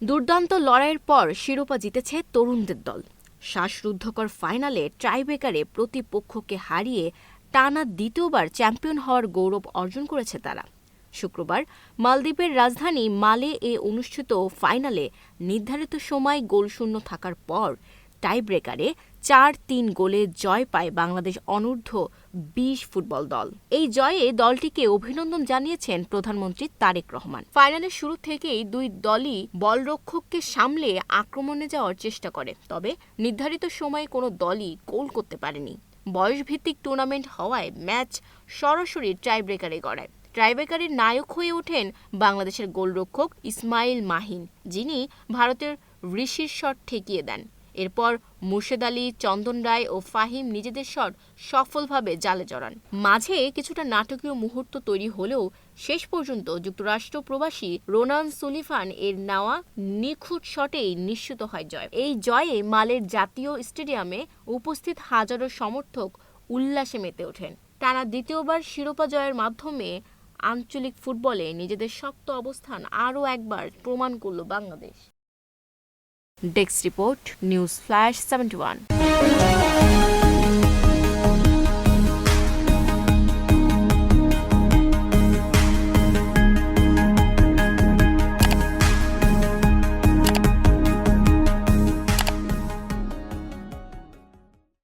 দুর্দান্ত লড়াইয়ের পর শিরোপা জিতেছে তরুণদের দল। শ্বাসরুদ্ধকর ফাইনালে টাইব্রেকারে প্রতিপক্ষকে হারিয়ে টানা দ্বিতীয়বার চ্যাম্পিয়ন হওয়ার গৌরব অর্জন করেছে তারা। শুক্রবার মালদ্বীপের রাজধানী মালে অনুষ্ঠিত ফাইনালে নির্ধারিত সময় গোলশূন্য থাকার পর টাইব্রেকারে ৪-৩ গোলে জয় পায় বাংলাদেশ অনূর্ধ্ব-২০ ফুটবল দল। এই জয়ে দলটিকে অভিনন্দন জানিয়েছেন প্রধানমন্ত্রী তারেক রহমান। ফাইনালের শুরু থেকেই দুই দলই বলরক্ষককে সামলে আক্রমণে যাওয়ার চেষ্টা করে, তবে নির্ধারিত সময়ে কোনো দলই গোল করতে পারেনি। বয়সভিত্তিক টুর্নামেন্ট হওয়ায় ম্যাচ সরাসরি টাইব্রেকারে গড়ায়। টাইব্রেকারের নায়ক হয়ে ওঠেন বাংলাদেশের গোলরক্ষক ইসমাইল মাহিন, যিনি ভারতের ঋষির শট ঠেকিয়ে দেন। এরপর মুর্শেদ আলী, চন্দন রায় ও ফাহিম নিজেদের শট সফলভাবে জালে জড়ান। মাঝে কিছুটা নাটকীয় মুহূর্ত তৈরি হলেও শেষ পর্যন্ত যুক্তরাষ্ট্র প্রবাসী রোনান সুলিভান এর নেওয়া নিখুঁত শটেই নিশ্চিত হয় জয়। এই জয়ে মালের জাতীয় স্টেডিয়ামে উপস্থিত হাজারো সমর্থক উল্লাসে মেতে ওঠেন। টানা দ্বিতীয়বার শিরোপা জয়ের মাধ্যমে আঞ্চলিক ফুটবলে নিজেদের শক্ত অবস্থান আরও একবার প্রমাণ করল Bangladesh. Desk report, news flash 71।